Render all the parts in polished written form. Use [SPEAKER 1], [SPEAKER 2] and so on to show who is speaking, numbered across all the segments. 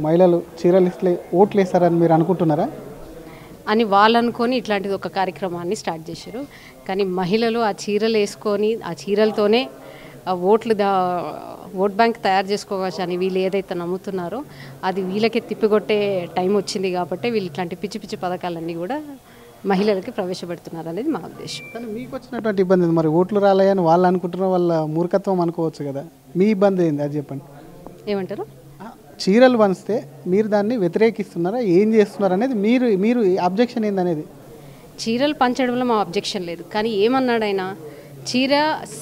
[SPEAKER 1] మహిళలు చీరలు ఇస్తే ఓట్లు వేస్తారని మీరు అనుకుంటున్నారా?
[SPEAKER 2] అని వాళ్ళు అనుకొని ఇట్లాంటిది ఒక కార్యక్రమాన్ని స్టార్ట్ చేశారు. కానీ మహిళలు ఆ చీరలు వేసుకొని ఆ చీరలతోనే ఓట్ బ్యాంక్ తయారు చేసుకోవచ్చు అని వీళ్ళు ఏదైతే నమ్ముతున్నారో అది వీళ్ళకే తిప్పికొట్టే టైం వచ్చింది కాబట్టి వీళ్ళు ఇట్లాంటి పిచ్చి పిచ్చి పథకాలన్నీ కూడా మహిళలకి ప్రవేశపెడుతున్నారు అనేది మా ఉద్దేశం.
[SPEAKER 1] కానీ మీకు వచ్చినటువంటి ఇబ్బంది మరి ఓట్లు రాలేదని వాళ్ళు అనుకుంటున్న వాళ్ళ మూర్ఖత్వం అనుకోవచ్చు కదా, మీ ఇబ్బంది ఏంది అది చెప్పండి.
[SPEAKER 2] ఏమంటారు?
[SPEAKER 1] చీరలు పంచితే మీరు దాన్ని వ్యతిరేకిస్తున్నారా, ఏం చేస్తున్నారు అనేది మీరు మీరు అబ్జెక్షన్ ఏందనేది.
[SPEAKER 2] చీరలు పంచడంలో మా అబ్జెక్షన్ లేదు. కానీ ఏమన్నాడు ఆయన, చీర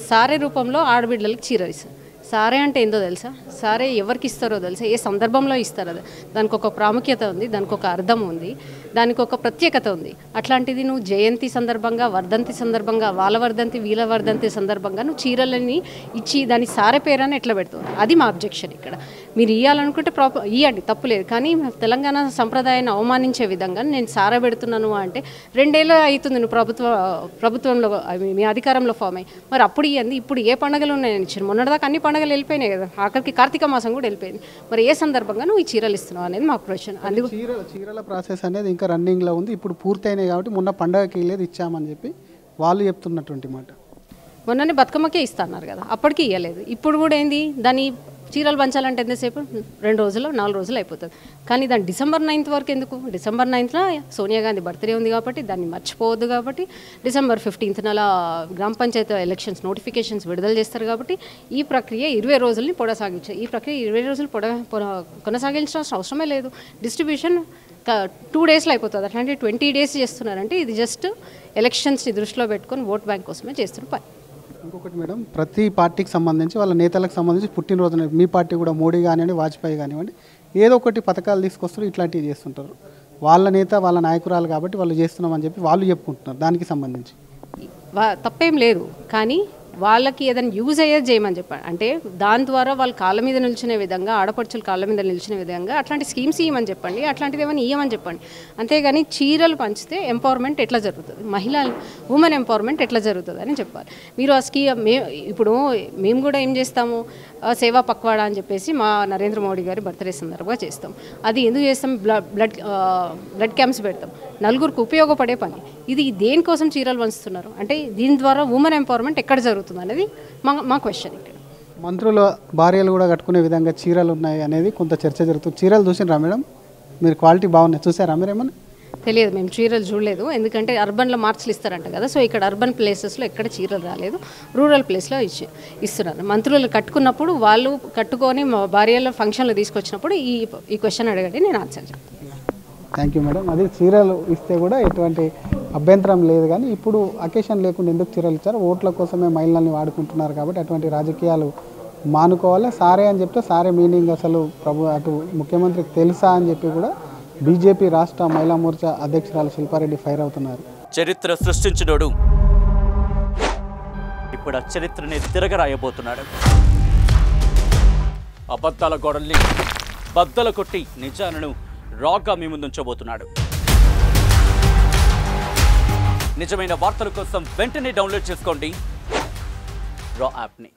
[SPEAKER 2] సారే రూపంలో ఆడబిడ్డలకి చీర ఇస్తారు. సారే అంటే ఏందో తెలుసా? సారే ఎవరికి ఇస్తారో తెలుసా? ఏ సందర్భంలో ఇస్తారో దానికి ఒక ప్రాముఖ్యత ఉంది, దానికి ఒక అర్థం ఉంది, దానికి ఒక ప్రత్యేకత ఉంది. అట్లాంటిది నువ్వు జయంతి సందర్భంగా, వర్ధంతి సందర్భంగా, వాళ్ళ వర్ధంతి వీళ్ళ వర్ధంతి సందర్భంగా నువ్వు చీరలని ఇచ్చి దాని సారే పేరని ఎట్లా పెడుతుంది? అది మా అబ్జెక్షన్. ఇక్కడ మీరు ఇవ్వాలనుకుంటే ఇవ్వండి, తప్పులేదు. కానీ తెలంగాణ సంప్రదాయాన్ని అవమానించే విధంగా నేను సారా పెడుతున్నాను అంటే 2 ఏళ్ళు అవుతుంది నువ్వు ప్రభుత్వంలో మీ అధికారంలో ఫామ్ అయ్యి, మరి అప్పుడు ఇవ్వండి. ఇప్పుడు ఏ పండుగలు ఉన్నాయని ఇచ్చారు? మొన్నటిదాకా అన్ని పండుగలు వెళ్ళిపోయినాయి కదా, ఆఖరికి కార్తీక మాసం కూడా వెళ్ళిపోయింది. మరి ఏ సందర్భంగా నువ్వు ఈ చీరలు ఇస్తున్నావు అనేది మా క్వశ్చన్. అందుకు
[SPEAKER 1] చీరల ప్రాసెస్ అనేది ఇంకా రన్నింగ్లో ఉంది, ఇప్పుడు పూర్తయినాయి కాబట్టి మొన్న పండగకి లేదు ఇచ్చామని చెప్పి వాళ్ళు చెప్తున్నటువంటి మాట.
[SPEAKER 2] మొన్ననే బతుకమ్మకే ఇస్తున్నారు కదా, అప్పటికి ఇవ్వలేదు. ఇప్పుడు కూడా ఏంది, దాన్ని చీరలు పంచాలంటే ఎంతసేపు? 2 రోజులు 4 రోజులు అయిపోతుంది. కానీ దాన్ని December 9th వరకు ఎందుకు? December 9th Sonia Gandhi birthday ఉంది కాబట్టి దాన్ని మర్చిపోవద్దు కాబట్టి December 15th గ్రామ పంచాయతీ ఎలక్షన్స్ నోటిఫికేషన్స్ విడుదల చేస్తారు కాబట్టి ఈ ప్రక్రియ 20 రోజుల్ని కొనసాగించారు. ఈ ప్రక్రియ 20 రోజులు కొనసాగించాల్సిన అవసరమే లేదు. డిస్ట్రిబ్యూషన్ 2 డేస్లో అయిపోతుంది. అట్లాంటి 20 days చేస్తున్నారంటే ఇది జస్ట్ ఎలక్షన్స్ని దృష్టిలో పెట్టుకొని ఓట్ బ్యాంక్ కోసమే చేస్తున్న పని.
[SPEAKER 1] ఇంకొకటి మేడం, ప్రతి పార్టీకి సంబంధించి వాళ్ళ నేతలకు సంబంధించి పుట్టినరోజున మీ పార్టీ కూడా మోడీ కానివ్వండి, వాజ్పేయి కానివ్వండి, ఏదో ఒకటి పథకాలు తీసుకొస్తారు, ఇట్లాంటివి చేస్తుంటారు. వాళ్ళ నేత వాళ్ళ నాయకురాలు కాబట్టి వాళ్ళు చేస్తున్నామని చెప్పి వాళ్ళు చెప్పుకుంటున్నారు. దానికి సంబంధించి
[SPEAKER 2] తప్పేం లేదు. కానీ వాళ్ళకి ఏదైనా యూజ్ అయ్యేది చేయమని చెప్పాను. అంటే దాని ద్వారా వాళ్ళు కాళ్ళ మీద నిలిచిన విధంగా, ఆడపడుచులు కాళ్ళ మీద నిలిచిన విధంగా అట్లాంటి స్కీమ్స్ ఇవ్వమని చెప్పండి, అట్లాంటిది ఏమైనా ఇవ్వమని చెప్పండి. అంతేగాని చీరలు పంచితే ఎంపవర్మెంట్ ఎట్లా జరుగుతుంది, ఉమెన్ ఎంపవర్మెంట్ ఎట్లా జరుగుతుంది అని చెప్పాలి. మీరు ఆ స్కీమ్ ఇప్పుడు మేము కూడా ఏం చేస్తాము, సేవా పక్వాడా అని చెప్పేసి మా నరేంద్ర మోడీ గారి బర్త్డే సందర్భంగా చేస్తాం. అది ఎందుకు చేస్తాం? బ్లడ్ క్యాంప్స్ పెడతాం, నలుగురికి ఉపయోగపడే పని. ఇది దేనికోసం చీరలు పంచుతున్నారు అంటే దీని ద్వారా ఉమెన్ ఎంపవర్మెంట్ ఎక్కడ జరుగుతుంది అనేది మా క్వశ్చన్. ఇక్కడ
[SPEAKER 1] మంత్రుల భార్యలు కూడా కట్టుకునే విధంగా చీరలు ఉన్నాయి అనేది కొంత చర్చ జరుగుతుంది. చీరలు చూసినరా మేడం? మీరు క్వాలిటీ బాగున్నాయి, చూసారా మీరు ఏమన్నా?
[SPEAKER 2] తెలియదు, మేము చీరలు చూడలేదు. ఎందుకంటే అర్బన్లో మార్క్స్లు ఇస్తారంట కదా, సో ఇక్కడ అర్బన్ ప్లేసెస్లో ఎక్కడ చీరలు రాలేదు, రూరల్ ప్లేస్లో ఇస్తున్నారు. మంత్రులు కట్టుకున్నప్పుడు వాళ్ళు కట్టుకొని మా భార్యల ఫంక్షన్లో తీసుకొచ్చినప్పుడు ఈ క్వశ్చన్ అడగండి, నేను ఆన్సర్ చెప్తాను.
[SPEAKER 1] Thank you madam. అది చీరలు ఇస్తే కూడా ఎటువంటి అభ్యంతరం లేదు, కానీ ఇప్పుడు అకేషన్ లేకుండా ఎందుకు చీరలు ఇచ్చారు? ఓట్ల కోసమే మహిళల్ని వాడుకుంటున్నారు కాబట్టి అటువంటి రాజకీయాలు మానుకోవాలి. సారే అని చెప్తే సారే మీనింగ్ అసలు అటు ముఖ్యమంత్రికి తెలుసా అని చెప్పి కూడా బీజేపీ రాష్ట్ర మహిళా మోర్చా అధ్యక్షురాలు శిల్పారెడ్డి ఫైర్ అవుతున్నారు.
[SPEAKER 3] చరిత్ర సృష్టించినోడు ఇప్పుడు ఆ చరిత్రని తిరగరాయబోతున్నాడు. అబద్ధాల గోడల్ని బద్దల కొట్టి నిజాలను రాగా మీ ముందుంచబోతున్నాడు. నిజమైన వార్తల కోసం వెంటనే డౌన్లోడ్ చేసుకోండి రా యాప్ని.